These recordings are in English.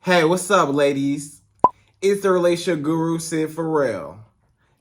Hey, what's up, ladies? It's the relationship guru, Sydd Ferrell.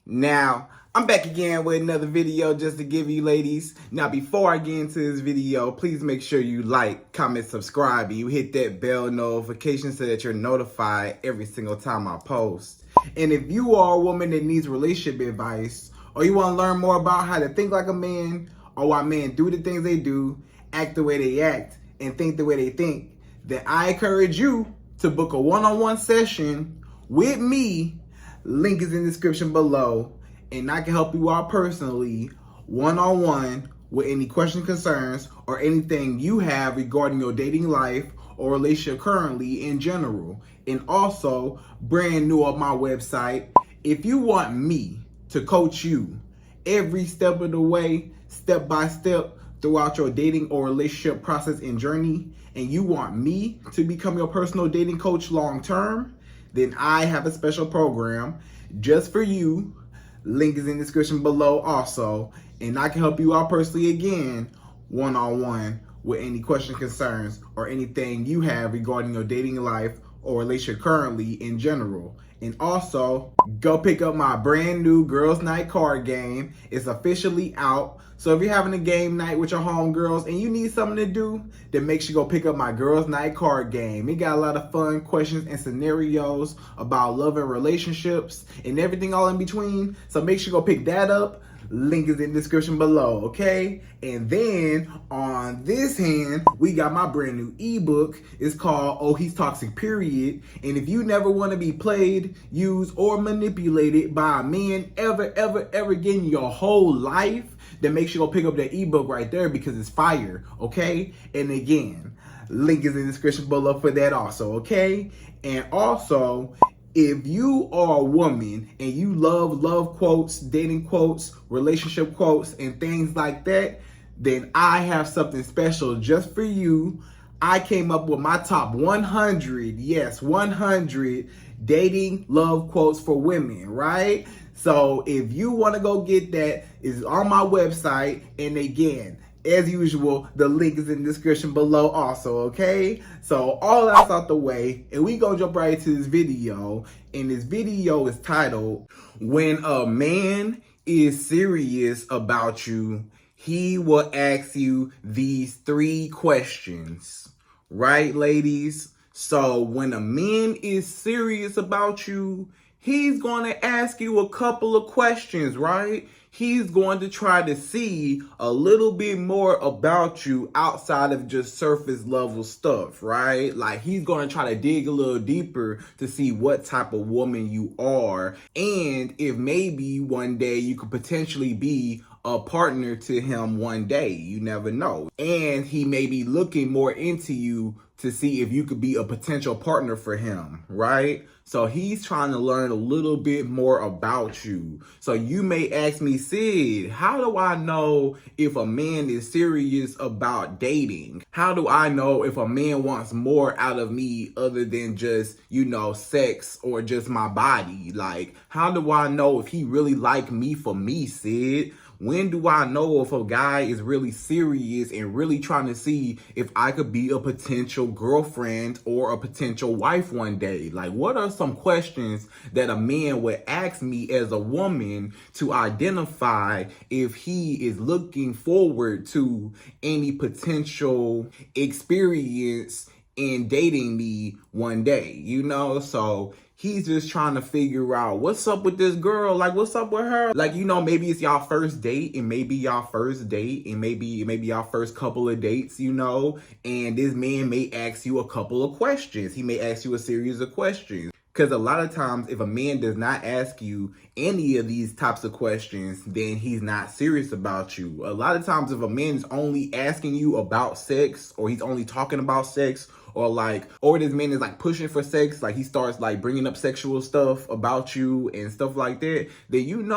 Now, I'm back again with another video just to give you ladies. Now, before I get into this video, please make sure you like, comment, subscribe, and you hit that bell notification so that you're notified every single time I post. And if you are a woman that needs relationship advice, or you want to learn more about how to think like a man, or why men do the things they do, act the way they act, and think the way they think, then I encourage you to book a one-on-one session with me. Link is in the description below, and I can help you out personally, one-on-one, with any questions, concerns, or anything you have regarding your dating life or relationship currently in general. And also, brand new on my website, if you want me to coach you every step of the way, step by step, throughout your dating or relationship process and journey, and you want me to become your personal dating coach long term, then I have a special program just for you. Link is in the description below also, and I can help you out personally again, one-on-one, with any questions, concerns, or anything you have regarding your dating life or relationship currently in general. And also, go pick up my brand new Girls Night card game. It's officially out. So if you're having a game night with your homegirls and you need something to do, then make sure you go pick up my Girls Night card game. It got a lot of fun questions and scenarios about love and relationships and everything all in between. So make sure you go pick that up. Link is in the description below, okay? And then on this hand, we got my brand new ebook. It's called Oh, He's Toxic, Period. And if you never want to be played, used, or manipulated by a man ever again in your whole life, then make sure you go pick up that ebook right there because it's fire, okay? And again, link is in the description below for that also, okay? And also, if you are a woman and you love quotes, dating quotes, relationship quotes, and things like that, then I have something special just for you. I came up with my top 100, yes, 100 dating love quotes for women, right? So if you want to go get that, it's on my website. And again, as usual, the link is in the description below also, okay? So all that's out the way, and we gonna jump right into this video. And this video is titled, When a Man is Serious About You, He Will Ask You These 3 Questions. Right, ladies? So when a man is serious about you, he's going to ask you a couple of questions, right? He's going to try to see a little bit more about you outside of just surface level stuff, right? Like he's going to try to dig a little deeper to see what type of woman you are. And if maybe one day you could potentially be a partner to him one day, you never know. And he may be looking more into you to see if you could be a potential partner for him, right? So he's trying to learn a little bit more about you. So you may ask me, Sid, how do I know if a man is serious about dating? How do I know if a man wants more out of me other than just, sex or just my body? Like, how do I know if he really like me for me, Sid? When do I know if a guy is really serious and really trying to see if I could be a potential girlfriend or a potential wife one day? Like, what are some questions that a man would ask me as a woman to identify if he is looking forward to any potential experience in dating me one day, So he's just trying to figure out what's up with this girl. Like, what's up with her? Like, maybe it's y'all first date and maybe y'all first date and maybe y'all first couple of dates, and this man may ask you a couple of questions. He may ask you a series of questions. Because a lot of times, if a man does not ask you any of these types of questions, then he's not serious about you. A lot of times, if a man is only asking you about sex, or he's only talking about sex, or this man is like pushing for sex, like he starts like bringing up sexual stuff about you and stuff like that, then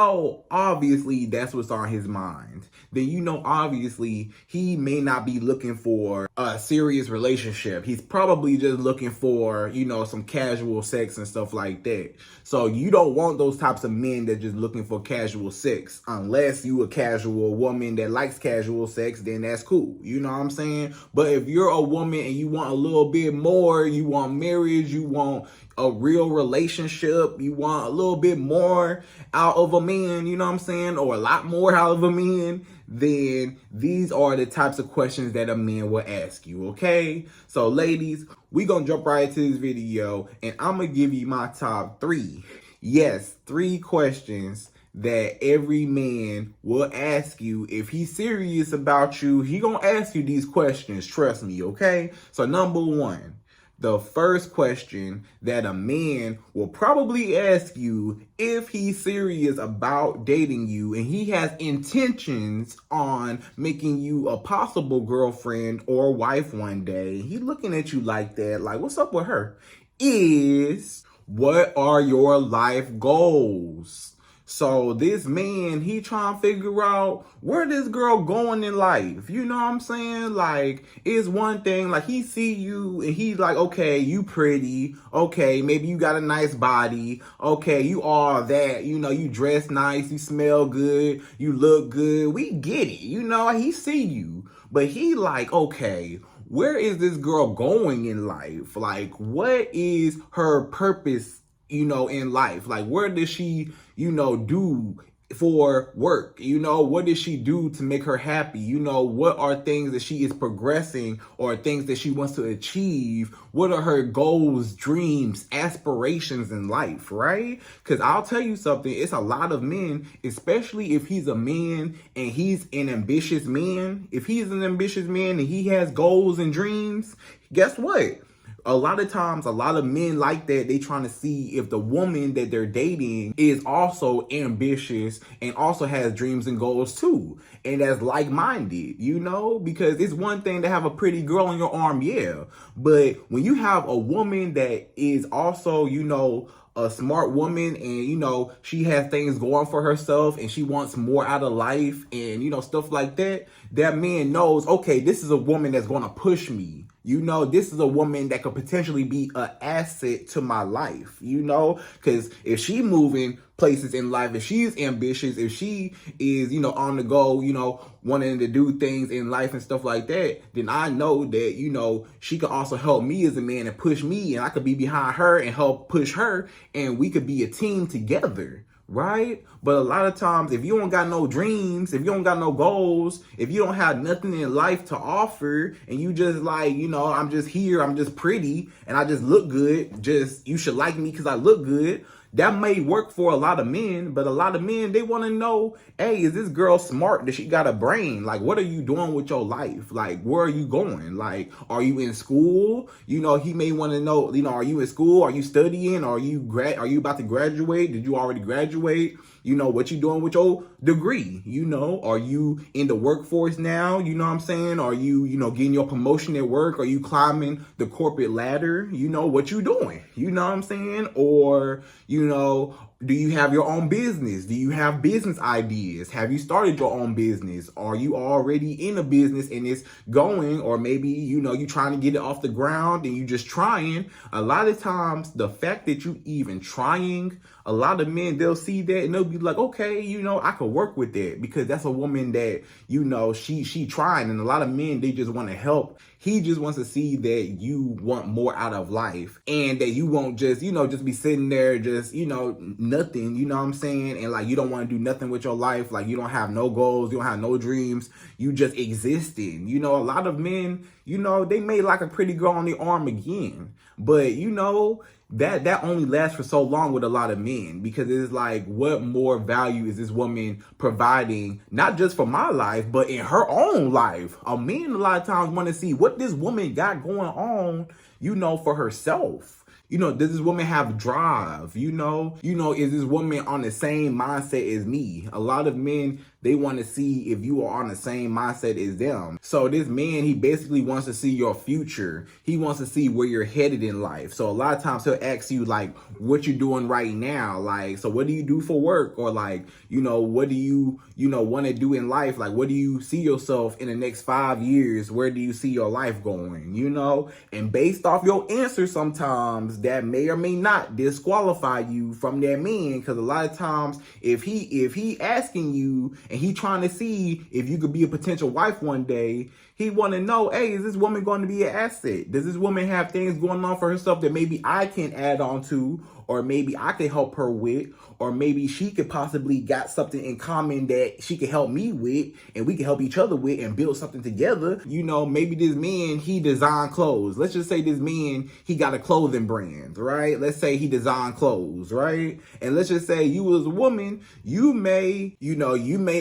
obviously that's what's on his mind. Then obviously he may not be looking for a serious relationship. He's probably just looking for, some casual sex and stuff like that. So you don't want those types of men that just looking for casual sex. Unless you a casual woman that likes casual sex, then that's cool. You know what I'm saying? But if you're a woman and you want a little little bit more. You want marriage, you want a real relationship, you want a little bit more out of a man, you know what I'm saying? Or a lot more out of a man, then these are the types of questions that a man will ask you, okay? So ladies, we gonna jump right into this video and I'm gonna give you my top 3. Yes, 3 questions that every man will ask you. If he's serious about you, he gonna ask you these questions, trust me, okay? So number 1, the first question that a man will probably ask you if he's serious about dating you and he has intentions on making you a possible girlfriend or wife one day, he looking at you like that, like, what's up with her, is, what are your life goals? So this man, he trying to figure out where this girl going in life. You know what I'm saying? Like, it's one thing, like, he see you and he's like, okay, you pretty. Okay, maybe you got a nice body. Okay, you all that. You know, you dress nice, you smell good, you look good. We get it. You know, he see you. But he like, okay, where is this girl going in life? Like, what is her purpose, you know, in life? Like, where does she, you know, do for work? You know, what does she do to make her happy? You know, what are things that she is progressing or things that she wants to achieve? What are her goals, dreams, aspirations in life, right? Because I'll tell you something, it's a lot of men, especially if he's a man and he's an ambitious man. If he's an ambitious man and he has goals and dreams, guess what? A lot of times, a lot of men like that, they trying to see if the woman that they're dating is also ambitious and also has dreams and goals too. And that's like-minded, you know, because it's one thing to have a pretty girl in your arm, yeah. But when you have a woman that is also, you know, a smart woman and, you know, she has things going for herself and she wants more out of life and, you know, stuff like that, that man knows, okay, this is a woman that's going to push me. You know, this is a woman that could potentially be an asset to my life, you know, because if she moving places in life, if she's ambitious, if she is, you know, on the go, you know, wanting to do things in life and stuff like that, then I know that, you know, she could also help me as a man and push me, and I could be behind her and help push her, and we could be a team together. Right? But a lot of times, if you don't got no dreams, if you don't got no goals, if you don't have nothing in life to offer, and you just like, you know, I'm just here, I'm just pretty, and I just look good, just, you should like me because I look good, that may work for a lot of men, but a lot of men, they want to know, hey, is this girl smart? Does she got a brain? Like, what are you doing with your life? Like, where are you going? Like, are you in school? You know, he may want to know, you know, are you in school? Are you studying? Are you about to graduate? Did you already graduate? You know, what you doing with your degree? You know, are you in the workforce now? You know what I'm saying? Are you, you know, getting your promotion at work? Are you climbing the corporate ladder? You know, what you doing? You know what I'm saying? Or, you know, do you have your own business? Do you have business ideas? Have you started your own business? Are you already in a business and it's going? Or maybe, you know, you trying to get it off the ground and you just trying. A lot of times, the fact that you even trying, a lot of men, they'll see that and they'll be like, okay, you know, I could work with that because that's a woman that, you know, she trying. And a lot of men, they just want to help. He just wants to see that you want more out of life and that you won't just, you know, just be sitting there just, you know, nothing, you know what I'm saying? And like, you don't want to do nothing with your life. Like, you don't have no goals. You don't have no dreams. You just existing. You know, a lot of men, you know, they may like a pretty girl on the arm again, but you know, that only lasts for so long with a lot of men because it's like, what more value is this woman providing, not just for my life, but in her own life? A man a lot of times want to see what this woman got going on, you know, for herself. You know, does this woman have drive? You know, is this woman on the same mindset as me? A lot of men, they want to see if you are on the same mindset as them. So this man, he basically wants to see your future. He wants to see where you're headed in life. So a lot of times he'll ask you like, what you doing right now? Like, so what do you do for work? Or like, you know, what do you want to do in life? Like, what do you see yourself in the next 5 years? Where do you see your life going? You know, and based off your answer, sometimes that may or may not disqualify you from that man. Because a lot of times, if he asking you and he trying to see if you could be a potential wife one day, He want to know, hey, is this woman going to be an asset? Does this woman have things going on for herself that maybe I can add on to, or maybe I can help her with, or maybe she could possibly got something in common that she could help me with, and we can help each other with and build something together. You know, maybe this man, he designed clothes. Let's just say this man, he got a clothing brand, right? Let's say he designed clothes, right? And let's just say you as a woman, you may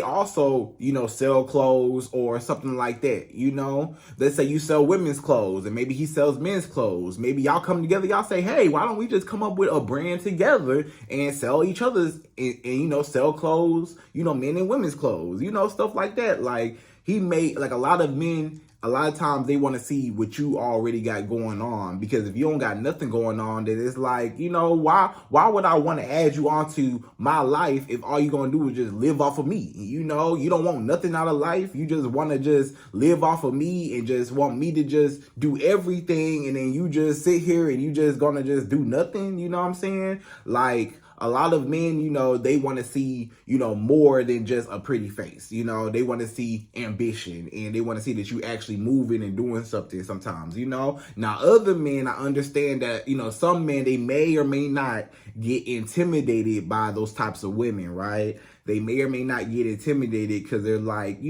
also, sell clothes or something like that, Let's say you sell women's clothes and maybe he sells men's clothes. Maybe y'all come together, y'all say, hey, why don't we just come up with a brand together and sell each other's and sell clothes, men and women's clothes, stuff like that. Like, he made, like, a lot of times they want to see what you already got going on, because if you don't got nothing going on, then it's like, why would I want to add you onto my life if all you're going to do is just live off of me? You don't want nothing out of life. You just want to just live off of me and just want me to just do everything. And then you just sit here and you just going to just do nothing. You know what I'm saying? Like, a lot of men, they want to see, more than just a pretty face. They want to see ambition, and they want to see that you actually moving and doing something sometimes, Now, other men, I understand that, some men, they may or may not get intimidated by those types of women, right? They may or may not get intimidated because they're like,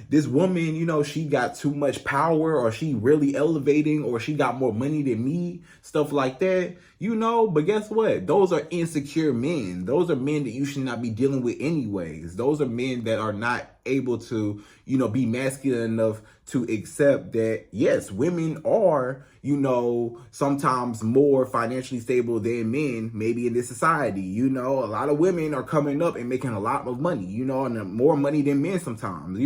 this woman, she got too much power, or she really elevating, or she got more money than me, stuff like that, But guess what? Those are insecure men. Those are men that you should not be dealing with anyways. Those are men that are not able to, be masculine enough to accept that, yes, women are, sometimes more financially stable than men, maybe in this society. A lot of women are coming up and making a lot of money, and more money than men sometimes,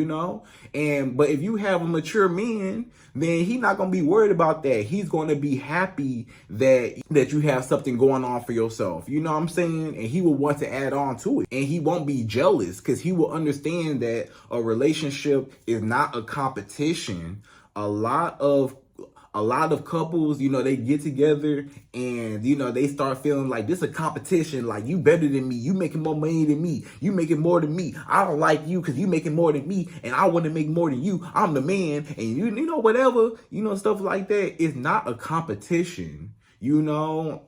but if you have a mature man, then he's not going to be worried about that. He's going to be happy that you have something going on for yourself. You know what I'm saying? And he will want to add on to it. And he won't be jealous, because he will understand that a relationship is not a competition. A lot of couples, they get together and, they start feeling like this is a competition. Like, you better than me. You making more money than me. You making more than me. I don't like you because you making more than me, and I want to make more than you. I'm the man, and whatever, stuff like that. It's not a competition. When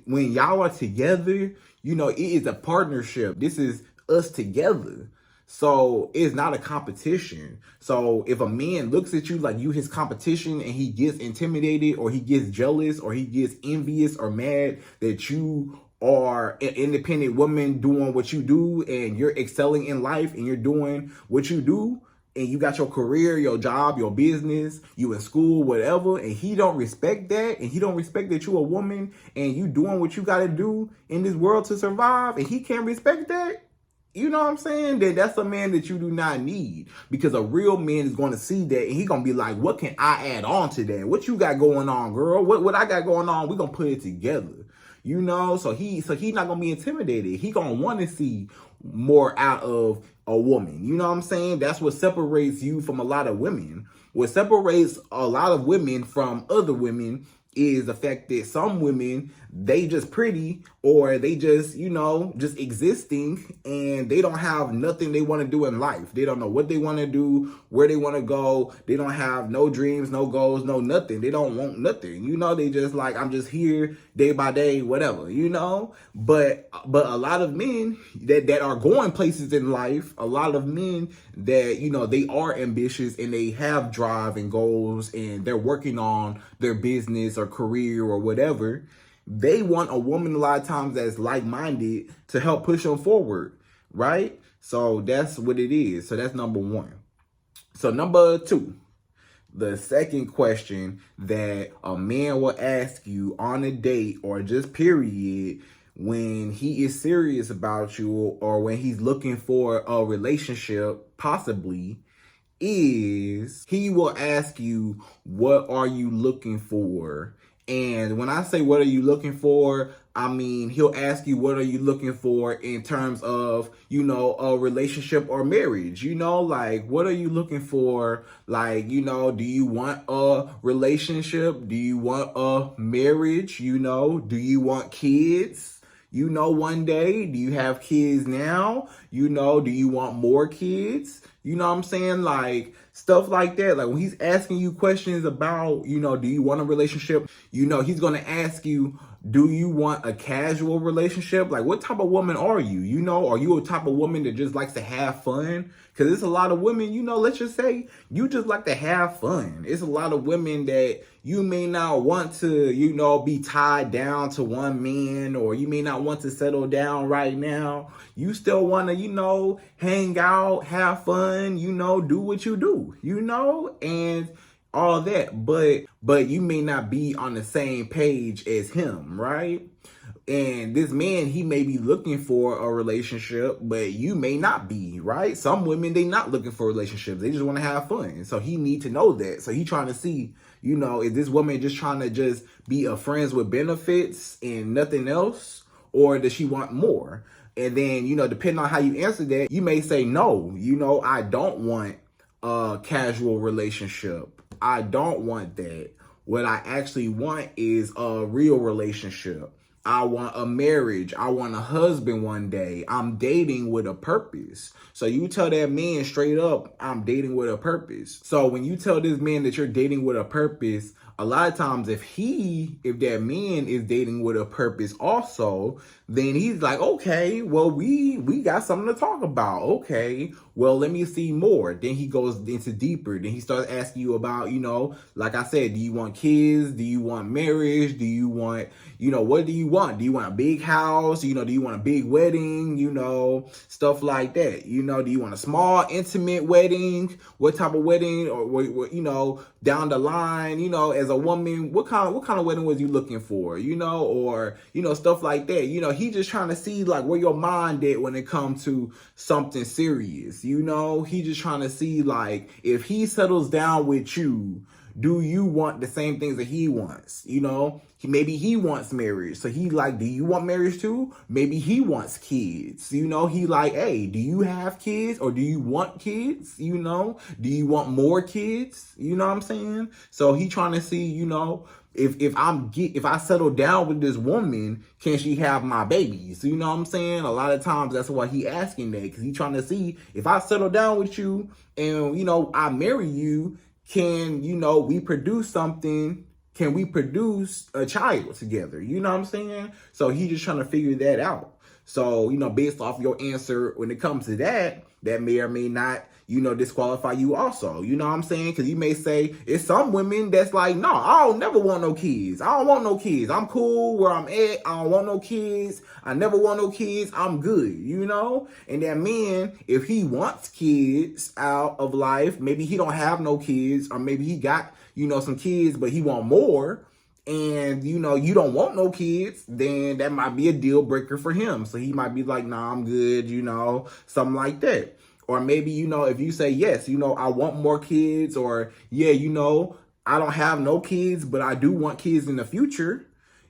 y'all are together, it is a partnership. This is us together. So it's not a competition. So if a man looks at you like you his competition, and he gets intimidated, or he gets jealous, or he gets envious or mad that you are an independent woman doing what you do, and you're excelling in life, and you're doing what you do, and you got your career, your job, your business, you in school, whatever, and he don't respect that, and he don't respect that you a woman and you doing what you got to do in this world to survive, and he can't respect that, you know what I'm saying? That's a man that you do not need, because a real man is going to see that, and he going to be like, what can I add on to that? What you got going on, girl? What I got going on? We're going to put it together, So he's not going to be intimidated. He going to want to see more out of a woman. You know what I'm saying? That's what separates you from a lot of women. What separates a lot of women from other women is the fact that some women, they just pretty, or they just, just existing, and they don't have nothing they want to do in life. They don't know what they want to do, where they want to go. They don't have no dreams, no goals, no nothing. They don't want nothing. They just like, I'm just here day by day, whatever, But a lot of men that are going places in life, a lot of men that, they are ambitious, and they have drive and goals, and they're working on their business or career or whatever. They want a woman a lot of times that's like-minded to help push them forward, right? So that's what it is. So that's number one. So number two, the second question that a man will ask you on a date, or just period, when he is serious about you, or when he's looking for a relationship, possibly, is he will ask you, what are you looking for? And when I say, what are you looking for, I mean, he'll ask you, what are you looking for in terms of, a relationship or marriage, like, what are you looking for? Like, do you want a relationship? Do you want a marriage? Do you want kids? you know, one day? Do you have kids now? You know, do you want more kids? You know what I'm saying? Like, stuff like that. Like, when he's asking you questions about, you know, do you want a relationship? You know, he's going to ask you, do you want a casual relationship? Like, what type of woman are you? You know, are you a type of woman that just likes to have fun? Because there's a lot of women, you know, let's just say you just like to have fun. It's a lot of women that you may not want to, you know, be tied down to one man, or you may not want to settle down right now. You still want to, you know, hang out, have fun, you know, do what you do, you know, and all that. But you may not be on the same page as him, right? And this man, he may be looking for a relationship, but you may not be, right? Some women, they not looking for relationships. They just want to have fun. So he need to know that. So he trying to see, you know, is this woman just trying to just be a friends with benefits and nothing else? Or does she want more? And then, you know, depending on how you answer that, you may say, no, you know, I don't want a casual relationship. I don't want that. What I actually want is a real relationship. I want a marriage. I want a husband one day. I'm dating with a purpose. So you tell that man straight up, I'm dating with a purpose. So when you tell this man that you're dating with a purpose, a lot of times if that man is dating with a purpose also, then he's like, okay, well, we got something to talk about. Okay, well, let me see more. Then he goes into deeper. Then he starts asking you about, you know, like I said, do you want kids? Do you want marriage? Do you want, you know, what do you want? Do you want a big house? You know, do you want a big wedding? You know, stuff like that. You know, do you want a small, intimate wedding? What type of wedding? Or what, you know, down the line, you know, as a woman, what kind of wedding was you looking for? You know, or, you know, stuff like that. You know, he just trying to see like where your mind at when it comes to something serious. You know, he just trying to see like if he settles down with you, do you want the same things that he wants? You know, maybe he wants marriage. So he like, do you want marriage too? Maybe he wants kids. You know, he like, hey, do you have kids or do you want kids? You know, do you want more kids? You know what I'm saying? So he trying to see, you know, if I settle down with this woman, can she have my babies? You know what I'm saying? A lot of times that's why he asking that, because he trying to see if I settle down with you and, you know, I marry you, can, you know, we produce something? Can we produce a child together? You know what I'm saying? So he just trying to figure that out. So, you know, based off your answer, when it comes to that, that may or may not, you know, disqualify you also. You know what I'm saying? Because you may say, it's some women that's like, no, I don't never want no kids. I don't want no kids. I'm cool where I'm at. I don't want no kids. I never want no kids. I'm good, you know? And that man, if he wants kids out of life, maybe he don't have no kids, or maybe he got, you know, some kids, but he want more, and, you know, you don't want no kids, then that might be a deal breaker for him. So he might be like, nah, I'm good, you know, something like that. Or maybe, you know, if you say, yes, you know, I want more kids, or, yeah, you know, I don't have no kids, but I do want kids in the future.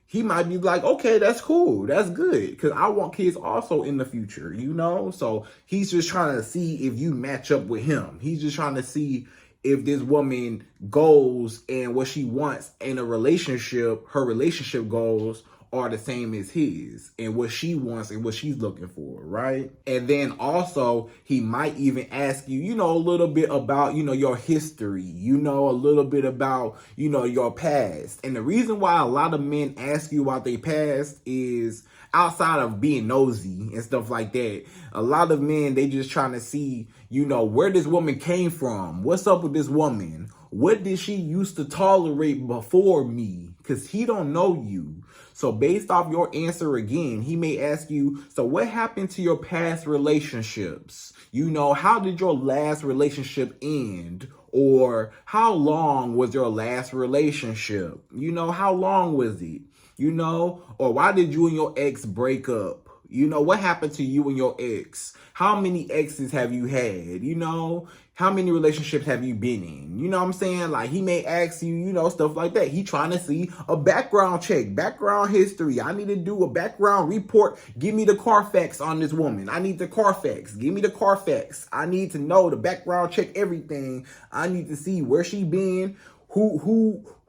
He might be like, okay, that's cool. That's good. Because I want kids also in the future, you know? So he's just trying to see if you match up with him. He's just trying to see if this woman goals and what she wants in a relationship, her relationship goals are the same as his, and what she wants and what she's looking for, right? And then also, he might even ask you, you know, a little bit about, you know, your history, you know, a little bit about, you know, your past. And the reason why a lot of men ask you about their past is, outside of being nosy and stuff like that, a lot of men, they just trying to see, you know, where this woman came from. What's up with this woman? What did she used to tolerate before me? Because he don't know you. So based off your answer again, he may ask you, so what happened to your past relationships? You know, how did your last relationship end? Or how long was your last relationship? You know, how long was it? You know, or why did you and your ex break up? You know, what happened to you and your ex? How many exes have you had? You know, how many relationships have you been in? You know what I'm saying? Like, he may ask you, you know, stuff like that. He trying to see a background check, background history. I need to do a background report. Give me the Carfax on this woman. I need the Carfax. Give me the Carfax. I need to know the background check, everything. I need to see where she been,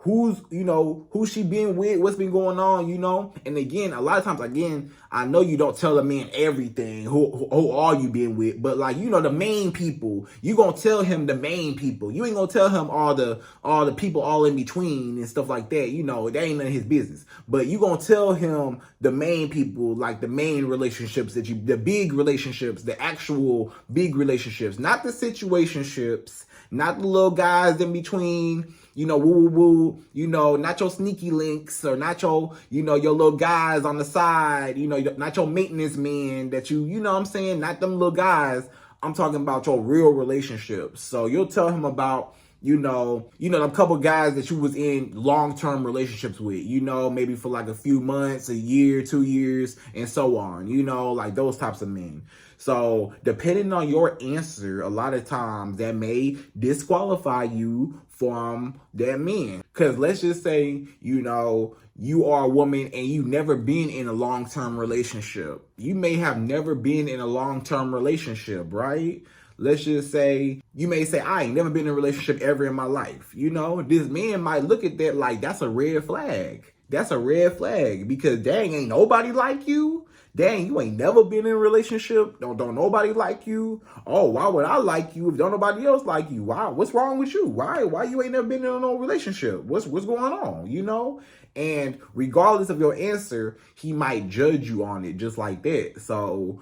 who's, who she been with, what's been going on, And again, a lot of times, again, I know you don't tell a man everything, who all you been with, but like, the main people, you gonna tell him the main people. You ain't gonna tell him all the people all in between and stuff like that. That ain't none of his business. But you gonna tell him the main people, like the main relationships the big relationships, the actual big relationships, not the situationships, not the little guys in between, woo, not your sneaky links, or not your, your little guys on the side, not your maintenance men that you know what I'm saying? Not them little guys. I'm talking about your real relationships. So you'll tell him about, them couple guys that you was in long-term relationships with, maybe for like a few months, a year, 2 years, and so on, like those types of men. So depending on your answer, a lot of times that may disqualify you from that man. Because let's just say, you are a woman and you've never been in a long-term relationship. You may have never been in a long-term relationship, right? Let's just say, you may say, I ain't never been in a relationship ever in my life. This man might look at that like that's a red flag. That's a red flag because dang, ain't nobody like you. Dang, you ain't never been in a relationship. Don't nobody like you. Oh, why would I like you if don't nobody else like you? Why? What's wrong with you? Why you ain't never been in no relationship? What's going on? And regardless of your answer, he might judge you on it just like that. So,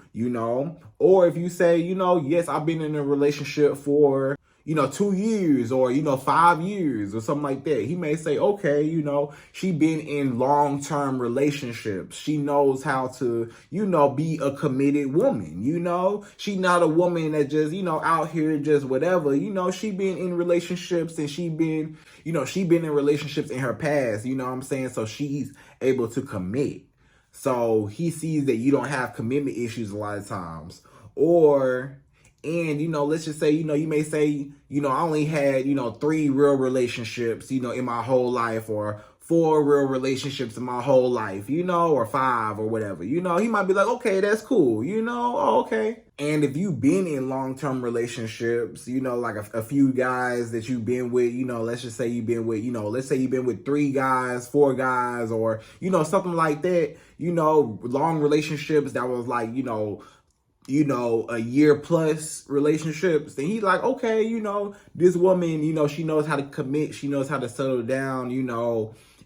or if you say, yes, I've been in a relationship for, 2 years or, 5 years or something like that. He may say, okay, she been in long-term relationships. She knows how to, be a committed woman, She not a woman that just, out here just whatever, she been in relationships and she been in relationships in her past, what I'm saying? So she's able to commit. So he sees that you don't have commitment issues a lot of times. And, let's just say, you may say, I only had, 3 real relationships, in my whole life, or 4 real relationships in my whole life, or 5 or whatever, he might be like, okay, that's cool, oh, okay. And if you've been in long-term relationships, like a few guys that you've been with, let's just say you've been with, let's say you've been with 3 guys, 4 guys, or, something like that, long relationships that was like, a year plus relationships, then he's like, okay, this woman, she knows how to commit, she knows how to settle down,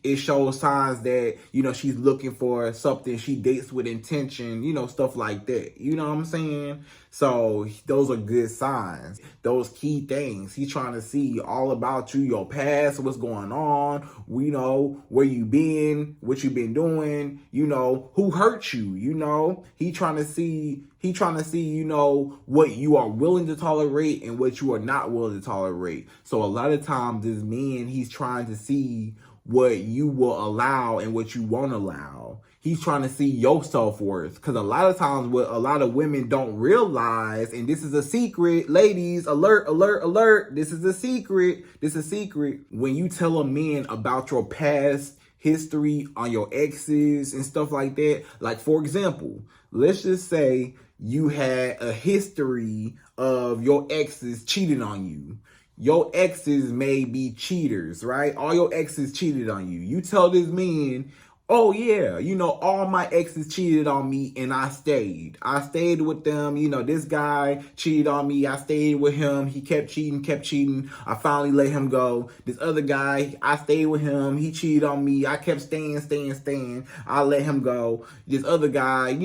it shows signs that, she's looking for something, she dates with intention, stuff like that, you know what I'm saying? So those are good signs, those key things. He's trying to see all about you, your past, what's going on, where you been, what you been doing, who hurt you, he trying to see, what you are willing to tolerate and what you are not willing to tolerate. So a lot of times this man, he's trying to see what you will allow and what you won't allow. He's trying to see your self-worth. Because a lot of times what a lot of women don't realize, and this is a secret, ladies, alert, alert, alert. This is a secret. This is a secret. When you tell a man about your past history on your exes and stuff like that, like for example, let's just say you had a history of your exes cheating on you. Your exes may be cheaters, right? All your exes cheated on you. You tell this man, oh yeah, all my exes cheated on me and I stayed. I stayed with them. This guy cheated on me. I stayed with him. He kept cheating. I finally let him go. This other guy, I stayed with him. He cheated on me. I kept staying. I let him go. This other guy,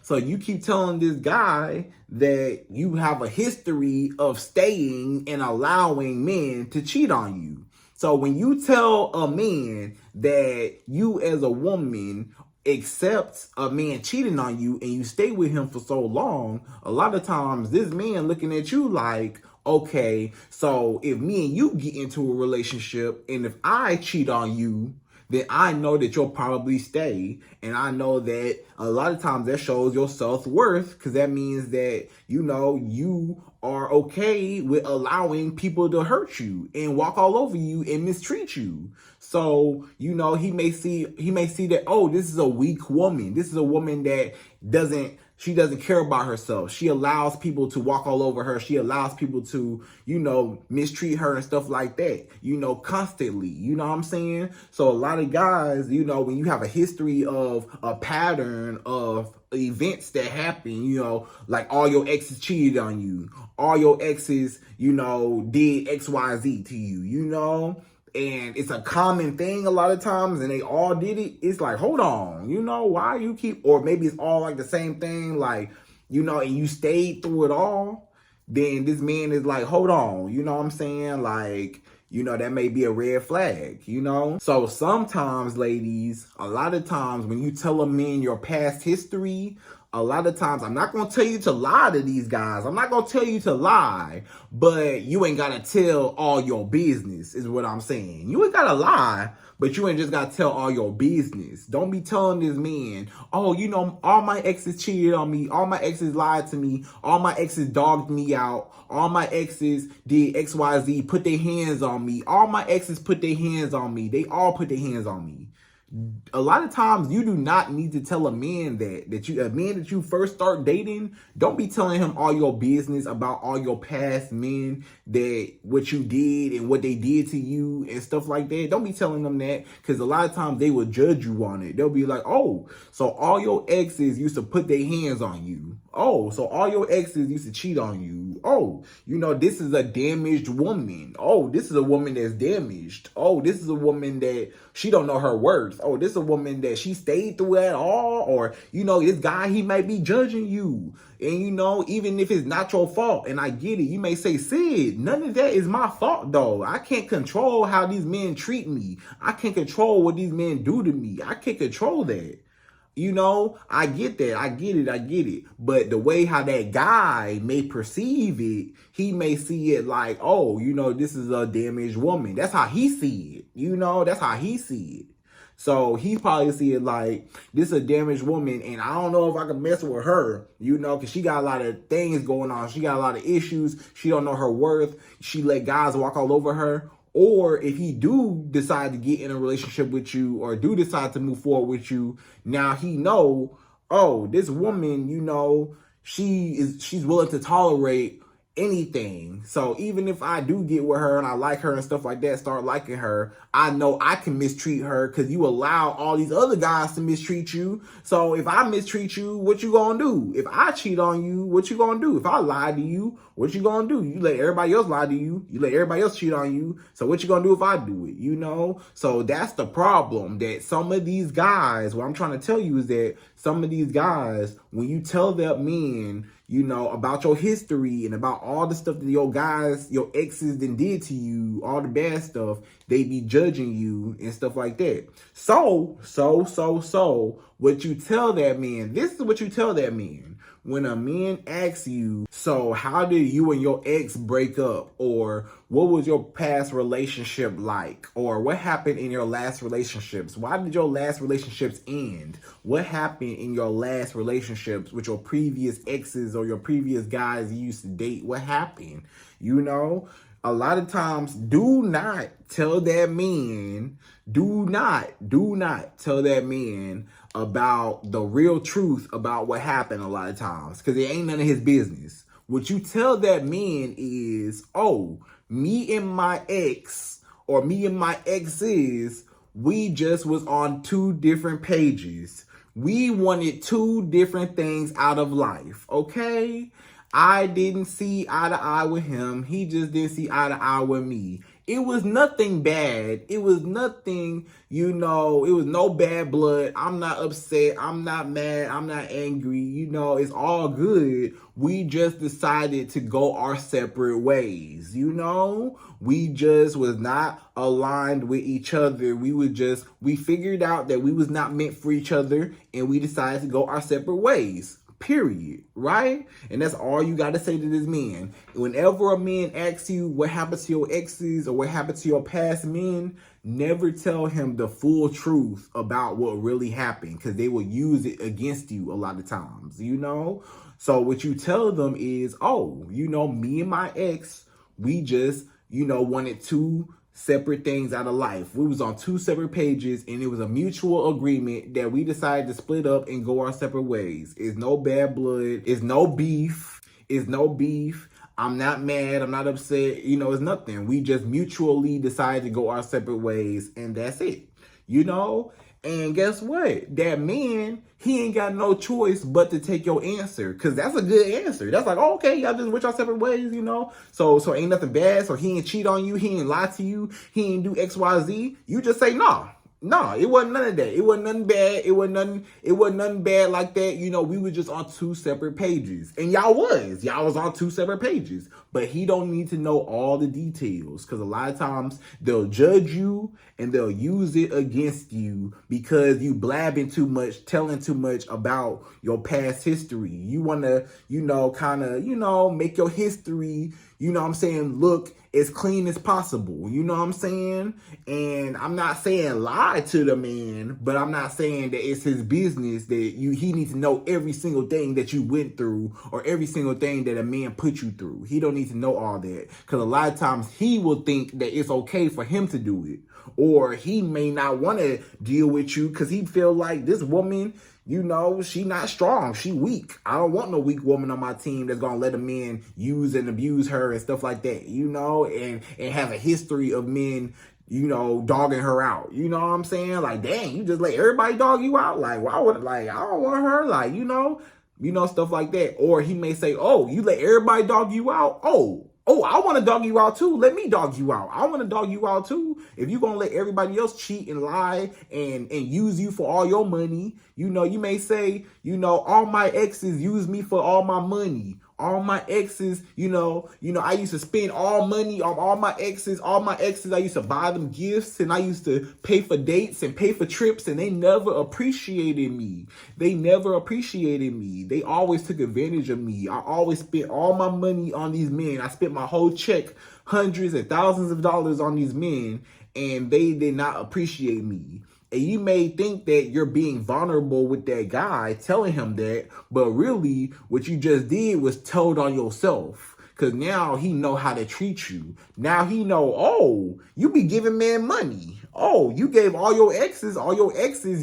so you keep telling this guy that you have a history of staying and allowing men to cheat on you. So when you tell a man that you as a woman accept a man cheating on you and you stay with him for so long, a lot of times this man looking at you like, okay, so if me and you get into a relationship and if I cheat on you, then I know that you'll probably stay. And I know that a lot of times that shows your self-worth, because that means that, you are okay with allowing people to hurt you and walk all over you and mistreat you. So, he may see that, oh, this is a weak woman. This is a woman that doesn't She doesn't care about herself. She allows people to walk all over her. She allows people to, mistreat her and stuff like that, constantly. You know what I'm saying? So a lot of guys, when you have a history of a pattern of events that happen, like all your exes cheated on you, all your exes, did XYZ to you, and it's a common thing a lot of times, and they all did it. It's like, hold on, why you keep, or maybe it's all like the same thing, like, and you stayed through it all. Then this man is like, hold on, you know what I'm saying? Like, that may be a red flag, So sometimes, ladies, a lot of times when you tell a man your past history, a lot of times, I'm not going to tell you to lie to these guys. I'm not going to tell you to lie, but you ain't got to tell all your business is what I'm saying. You ain't got to lie, but you ain't just got to tell all your business. Don't be telling this man, oh, all my exes cheated on me. All my exes lied to me. All my exes dogged me out. All my exes did XYZ, put their hands on me. All my exes put their hands on me. They all put their hands on me. A lot of times you do not need to tell a man that you first start dating. Don't be telling him all your business about all your past men, that what you did and what they did to you and stuff like that. Don't be telling them that, because a lot of times they will judge you on it. They'll be like, oh, so all your exes used to put their hands on you. Oh, so all your exes used to cheat on you. Oh, this is a damaged woman. Oh, this is a woman that's damaged. Oh, this is a woman that she don't know her worth. Oh, this is a woman that she stayed through it all. Or, this guy, he might be judging you. And, even if it's not your fault, and I get it, you may say, Sid, none of that is my fault, though. I can't control how these men treat me. I can't control what these men do to me. I can't control that. I get that. I get it. But the way how that guy may perceive it, he may see it like, oh, this is a damaged woman. That's how he see it. That's how he see it. So he probably see it like, this is a damaged woman, and I don't know if I can mess with her, because she got a lot of things going on. She got a lot of issues. She don't know her worth. She let guys walk all over her. Or if he do decide to get in a relationship with you, or do decide to move forward with you, now he know, oh, this woman, she's willing to tolerate anything. So even if I do get with her and I like her and stuff like that, start liking her, I know I can mistreat her, because you allow all these other guys to mistreat you. So if I mistreat you, what you gonna do? If I cheat on you, what you gonna do? If I lie to you, what you gonna do? You let everybody else lie to you. You let everybody else cheat on you. So what you gonna do if I do it? So that's the problem, that some of these guys, what I'm trying to tell you is that some of these guys, when you tell that men, about your history and about all the stuff that your exes then did to you, all the bad stuff, they be judging you and stuff like that. So, what you tell that man, this is what you tell that man. When a man asks you, so how did you and your ex break up? Or what was your past relationship like? Or what happened in your last relationships? Why did your last relationships end? What happened in your last relationships with your previous exes or your previous guys you used to date? What happened? A lot of times, do not tell that man, do not tell that man about the real truth about what happened a lot of times, because it ain't none of his business. What you tell that man is, oh, me and my ex, or me and my exes, we just was on two different pages. We wanted two different things out of life, okay? I didn't see eye to eye with him. He just didn't see eye to eye with me. It was nothing bad. It was nothing, it was no bad blood. I'm not upset. I'm not mad. I'm not angry. It's all good. We just decided to go our separate ways. We just was not aligned with each other. We figured out that we was not meant for each other, and we decided to go our separate ways. Period. Right? And that's all you got to say to this man. Whenever a man asks you what happened to your exes or what happened to your past men, never tell him the full truth about what really happened, because they will use it against you a lot of times, So what you tell them is, oh, me and my ex, we just, wanted two separate things out of life. We was on 2 separate pages, and it was a mutual agreement that we decided to split up and go our separate ways. It's no bad blood. It's no beef. It's no beef. I'm not mad. I'm not upset. It's nothing. We just mutually decided to go our separate ways, and that's it. And guess what? That man, he ain't got no choice but to take your answer, because that's a good answer. That's like, oh, okay, y'all just went your separate ways, So ain't nothing bad. So he ain't cheat on you. He ain't lie to you. He ain't do X, Y, Z. You just say no. No, it wasn't none of that. It wasn't nothing bad. It wasn't nothing bad like that. We were just on 2 separate pages. And y'all was on 2 separate pages. But he don't need to know all the details, because a lot of times they'll judge you and they'll use it against you because you blabbing too much, telling too much about your past history. You want to, make your history, look as clean as possible. You know what I'm saying? And I'm not saying lie to the man, but I'm not saying that it's his business that he needs to know every single thing that you went through or every single thing that a man put you through. He don't need to know all that, because a lot of times he will think that it's okay for him to do it, or he may not want to deal with you because he feel like this woman, she not strong. She weak. I don't want no weak woman on my team that's going to let a man use and abuse her and stuff like that, and have a history of men, dogging her out. You know what I'm saying? Like, dang, you just let everybody dog you out? Like, why would, I don't want her. Like, stuff like that. Or he may say, oh, you let everybody dog you out? Oh, I want to dog you out too. Let me dog you out. I want to dog you out too. If you're going to let everybody else cheat and lie and use you for all your money, you may say, all my exes use me for all my money. All my exes, I used to spend all money on all my exes. All my exes, I used to buy them gifts, and I used to pay for dates and pay for trips, and they never appreciated me. They always took advantage of me. I always spent all my money on these men. I spent my whole check, hundreds and thousands of dollars on these men, and they did not appreciate me. And you may think that you're being vulnerable with that guy, telling him that, but really what you just did was told on yourself. Because now he know how to treat you. Now he know, oh, you be giving men money. Oh, you gave all your exes,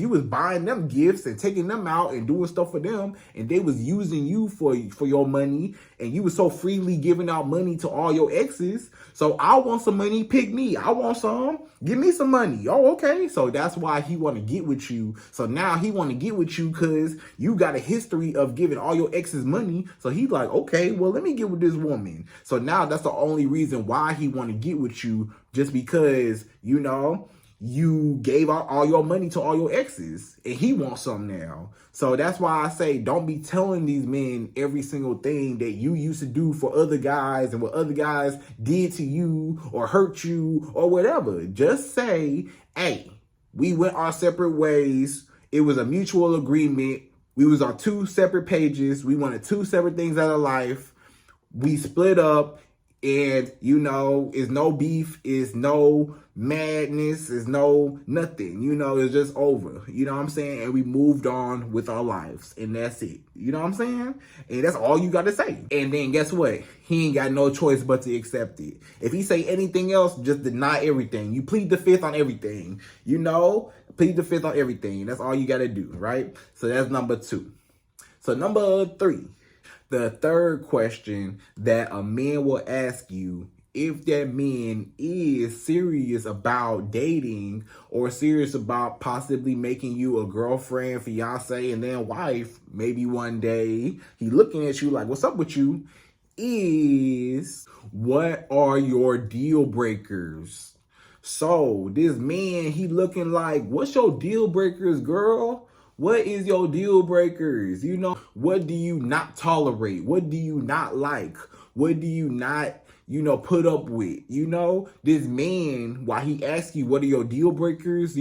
you was buying them gifts and taking them out and doing stuff for them. And they was using you for your money. And you was so freely giving out money to all your exes. So I want some money, pick me. I want some. Give me some money. Oh, okay. So that's why he want to get with you. So now he want to get with you because you got a history of giving all your exes money. So he's like, okay, well, let me get with this woman. So now that's the only reason why he want to get with you, just because, you gave out all your money to all your exes and he wants some now. So that's why I say, don't be telling these men every single thing that you used to do for other guys and what other guys did to you or hurt you or whatever. Just say, hey, we went our separate ways. It was a mutual agreement. We was on 2 separate pages. We wanted 2 separate things out of life. We split up. And, it's no beef, it's no madness, it's no nothing, it's just over, you know what I'm saying? And we moved on with our lives, and that's it, you know what I'm saying? And that's all you got to say. And then guess what? He ain't got no choice but to accept it. If he say anything else, just deny everything. You plead the fifth on everything, plead the fifth on everything. That's all you got to do, right? So that's number 2. So number 3. The third question that a man will ask you, if that man is serious about dating or serious about possibly making you a girlfriend, fiance, and then wife, maybe one day, he looking at you like, what's up with you, is what are your deal breakers? So this man, he looking like, what's your deal breakers, girl? What is your deal breakers? What do you not tolerate? What do you not like? What do you not, put up with? This man, while he asks you, what are your deal breakers?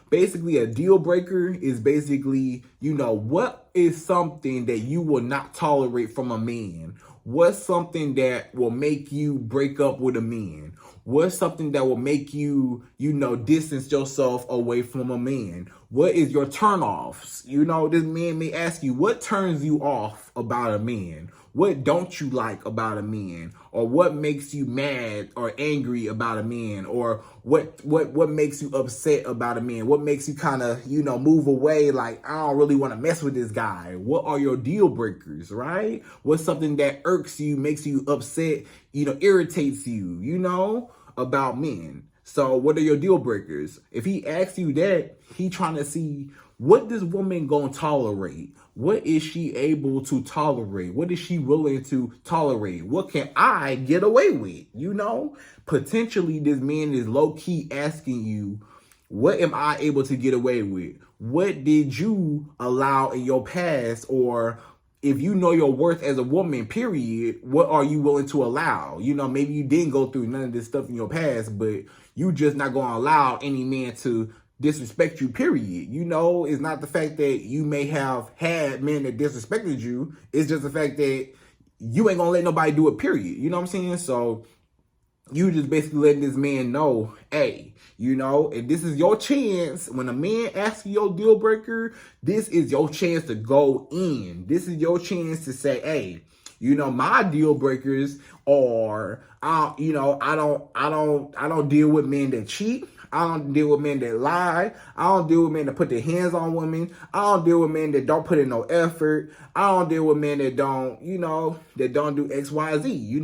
Basically a deal breaker is basically, what is something that you will not tolerate from a man? What's something that will make you break up with a man? What's something that will make you, distance yourself away from a man? What is your turnoffs? This man may ask you, what turns you off about a man? What don't you like about a man? Or what makes you mad or angry about a man? Or what makes you upset about a man? What makes you kind of, move away like, I don't really want to mess with this guy? What are your deal breakers, right? What's something that irks you, makes you upset, irritates you, about men? So what are your deal breakers? If he asks you that, he trying to see, what this woman gonna tolerate? What is she able to tolerate? What is she willing to tolerate? What can I get away with? Potentially this man is low-key asking you, what am I able to get away with? What did you allow in your past? Or if you know your worth as a woman, period, what are you willing to allow? Maybe you didn't go through none of this stuff in your past, but you just not going to allow any man to disrespect you, period. It's not the fact that you may have had men that disrespected you. It's just the fact that you ain't going to let nobody do it, period. You know what I'm saying? So you just basically letting this man know, hey, and this is your chance. When a man asks you your deal breaker, this is your chance to go in. This is your chance to say, hey, my deal breakers are, I don't deal with men that cheat. I don't deal with men that lie. I don't deal with men that put their hands on women. I don't deal with men that don't put in no effort. I don't deal with men that don't, that don't do X, Y, Z,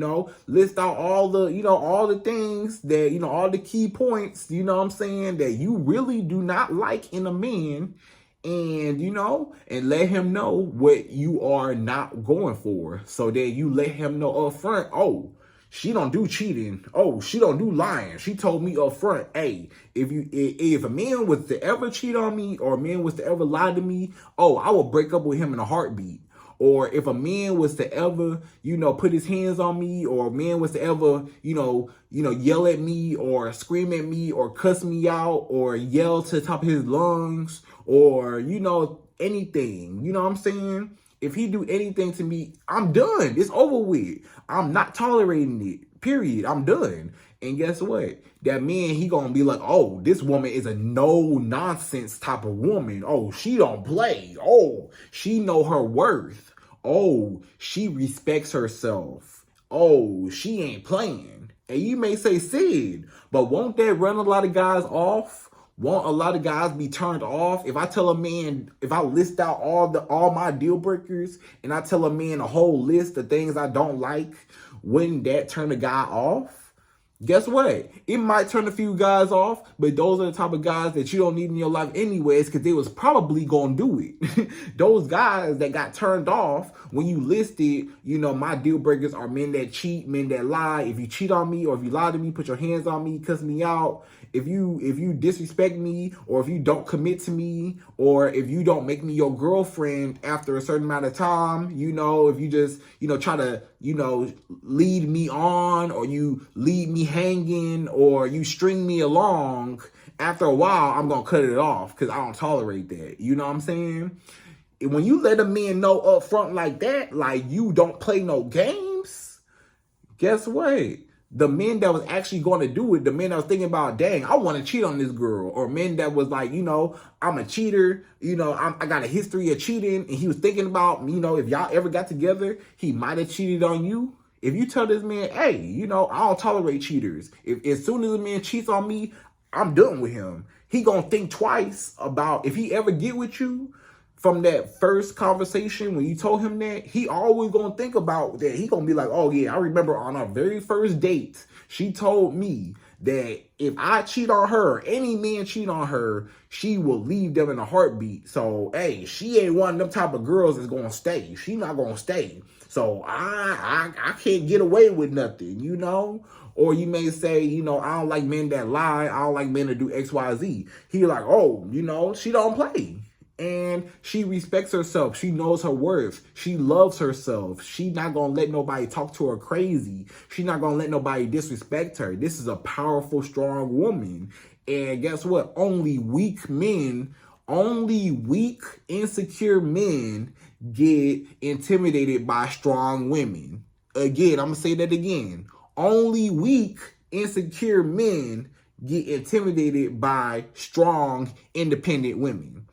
list out all the, all the things that, all the key points, what I'm saying, that you really do not like in a man. And, and let him know what you are not going for. So that you let him know up front, oh, she don't do cheating. Oh, she don't do lying. She told me up front, hey, if a man was to ever cheat on me or a man was to ever lie to me, oh, I will break up with him in a heartbeat. Or if a man was to ever, put his hands on me, or a man was to ever, yell at me or scream at me or cuss me out or yell to the top of his lungs or, anything, what I'm saying? If he do anything to me, I'm done. It's over with. I'm not tolerating it. Period. I'm done. And guess what? That man, he gonna be like, oh, this woman is a no-nonsense type of woman. Oh, she don't play. Oh, she know her worth. Oh, she respects herself. Oh, she ain't playing. And you may say, Sid, but won't that run a lot of guys off? Won't a lot of guys be turned off? If I tell a man, if I list out all my deal breakers and I tell a man a whole list of things I don't like, wouldn't that turn a guy off? Guess what? It might turn a few guys off, but those are the type of guys that you don't need in your life anyways, because they was probably going to do it. Those guys that got turned off when you listed, my deal breakers are men that cheat, men that lie. If you cheat on me or if you lie to me, put your hands on me, cuss me out. If you disrespect me, or if you don't commit to me, or if you don't make me your girlfriend after a certain amount of time, if you just, try to, lead me on, or you leave me hanging, or you string me along, after a while, I'm going to cut it off because I don't tolerate that. You know what I'm saying? When you let a man know up front like that, like you don't play no games, guess what? The men that was actually going to do it, the men that was thinking about, dang, I want to cheat on this girl, or men that was like, I'm a cheater, I got a history of cheating, and he was thinking about, if y'all ever got together, he might have cheated on you. If you tell this man, hey, I don't tolerate cheaters. If as soon as a man cheats on me, I'm done with him. He gonna think twice about if he ever get with you. From that first conversation, when you told him that, he always gonna think about that. He gonna be like, oh yeah, I remember on our very first date, she told me that if I cheat on her, any man cheat on her, she will leave them in a heartbeat. So, hey, she ain't one of them type of girls that's gonna stay. She not gonna stay. So I can't get away with nothing, Or you may say, I don't like men that lie. I don't like men that do X, Y, Z. He like, oh, she don't play. And she respects herself. She knows her worth. She loves herself. She not going to let nobody talk to her crazy. She not going to let nobody disrespect her. This is a powerful, strong woman. And guess what? Only weak, insecure men get intimidated by strong women. Again, I'm going to say that again. Only weak, insecure men get intimidated by strong, independent women.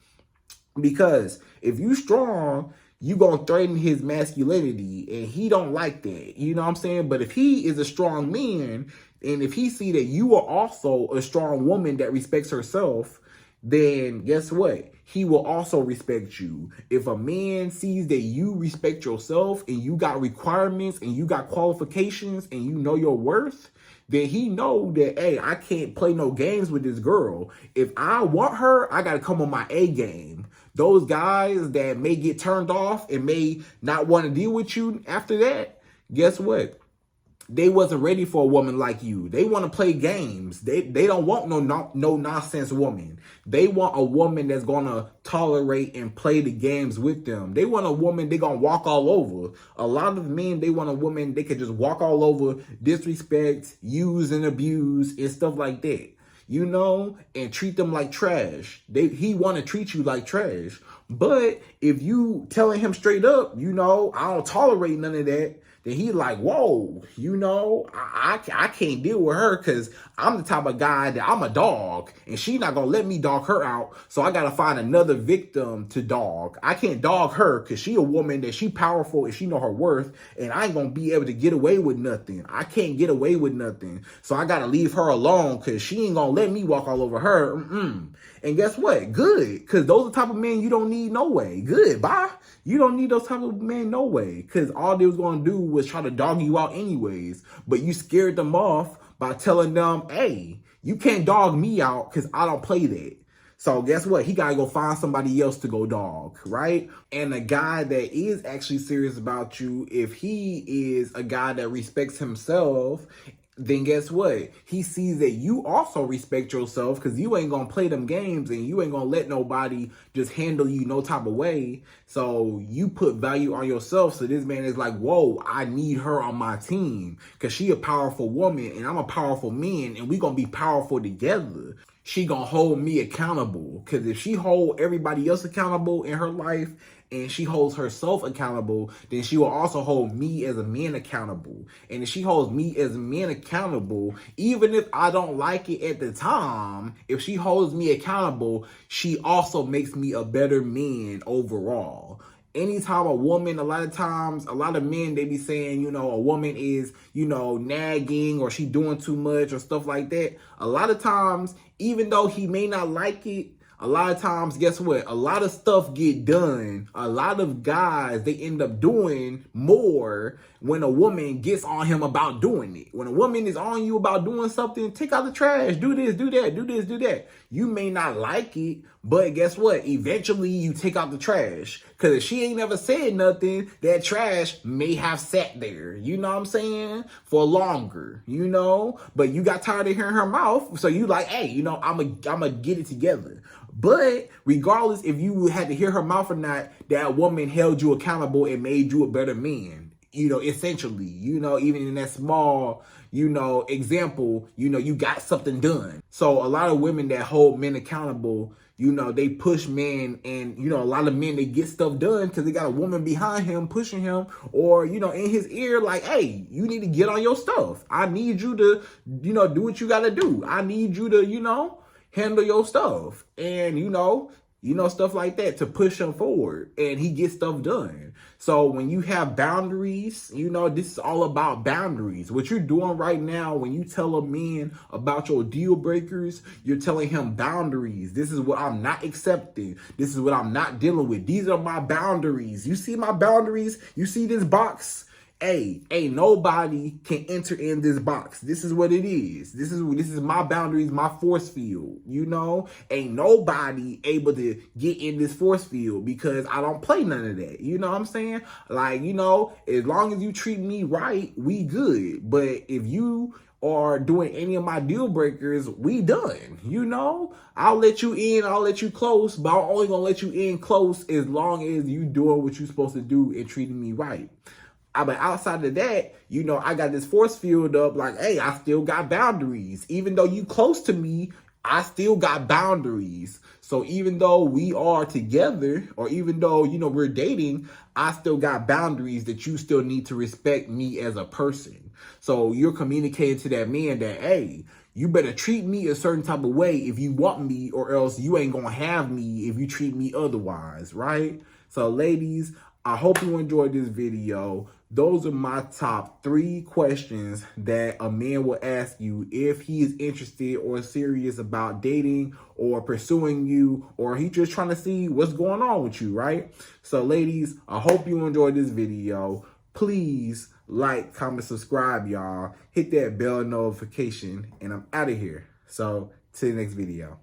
Because if you strong, you gonna threaten his masculinity, and he don't like that. You know what I'm saying? But if he is a strong man, and if he see that you are also a strong woman that respects herself, then guess what? He will also respect you. If a man sees that you respect yourself and you got requirements and you got qualifications and you know your worth, then he know that, hey, I can't play no games with this girl. If I want her, I got to come on my A game. Those guys that may get turned off and may not want to deal with you after that, guess what? They wasn't ready for a woman like you. They want to play games. They don't want no nonsense woman. They want a woman that's going to tolerate and play the games with them. They want a woman they going to walk all over. A lot of men, they want a woman they could just walk all over, disrespect, use and abuse and stuff like that. You know, and treat them like trash. He want to treat you like trash. But if you telling him straight up, you know, I don't tolerate none of that, then he like, whoa, you know, I can't deal with her because I'm the type of guy that I'm a dog and she not going to let me dog her out. So I got to find another victim to dog. I can't dog her because she a woman that she powerful and she know her worth, and I ain't going to be able to get away with nothing. I can't get away with nothing. So I got to leave her alone because she ain't going to let me walk all over her. And guess what? Good. Because those are the type of men you don't need no way. Good. Bye. You don't need those type of men no way. Because all they was going to do was try to dog you out anyways. But you scared them off by telling them, hey, you can't dog me out because I don't play that. So guess what? He got to go find somebody else to go dog, right? And a guy that is actually serious about you, if he is a guy that respects himself, then guess what? He sees that you also respect yourself because you ain't going to play them games and you ain't going to let nobody just handle you no type of way. So you put value on yourself. So this man is like, whoa, I need her on my team because she a powerful woman and I'm a powerful man and we going to be powerful together. She going to hold me accountable because if she hold everybody else accountable in her life and she holds herself accountable, then she will also hold me as a man accountable. And if she holds me as a man accountable, even if I don't like it at the time, if she holds me accountable, she also makes me a better man overall. Anytime a woman, a lot of times, a lot of men, they be saying, you know, a woman is, you know, nagging or she doing too much or stuff like that. A lot of times, even though he may not like it, a lot of times, guess what? A lot of stuff get done. A lot of guys, they end up doing more when a woman gets on him about doing it. When a woman is on you about doing something, take out the trash, do this, do that, do this, do that. You may not like it, but guess what? Eventually, you take out the trash. Because if she ain't never said nothing, that trash may have sat there, you know what I'm saying? For longer, you know? But you got tired of hearing her mouth, so you like, hey, you know, I'm a get it together. But regardless if you had to hear her mouth or not, that woman held you accountable and made you a better man. You know, essentially, you know, even in that small, you know, example, you know, you got something done. So a lot of women that hold men accountable, you know, they push men, and, you know, a lot of men, they get stuff done because they got a woman behind him pushing him, or, you know, in his ear, like, hey, you need to get on your stuff. I need you to, you know, do what you got to do. I need you to, you know, handle your stuff, and you know, stuff like that to push him forward, and he gets stuff done. So when you have boundaries, you know, this is all about boundaries. What you're doing right now, when you tell a man about your deal breakers, you're telling him boundaries. This is what I'm not accepting. This is what I'm not dealing with. These are my boundaries. You see my boundaries? You see this box? Hey, ain't nobody can enter in this box. This is what it is. This is my boundaries, my force field. You know, ain't nobody able to get in this force field because I don't play none of that. You know what I'm saying? Like, you know, as long as you treat me right, we good. But if you are doing any of my deal breakers, we done. You know, I'll let you in, I'll let you close, but I'm only gonna let you in close as long as you doing what you're supposed to do and treating me right. But outside of that, you know, I got this force field up like, hey, I still got boundaries. Even though you close to me, I still got boundaries. So even though we are together, or even though, you know, we're dating, I still got boundaries that you still need to respect me as a person. So you're communicating to that man that, hey, you better treat me a certain type of way if you want me, or else you ain't gonna have me if you treat me otherwise, right? So ladies, I hope you enjoyed this video. Those are my top 3 questions that a man will ask you if he is interested or serious about dating or pursuing you, or he just trying to see what's going on with you, right? So ladies, I hope you enjoyed this video. Please like, comment, subscribe, y'all. Hit that bell notification, and I'm out of here. So, to the next video.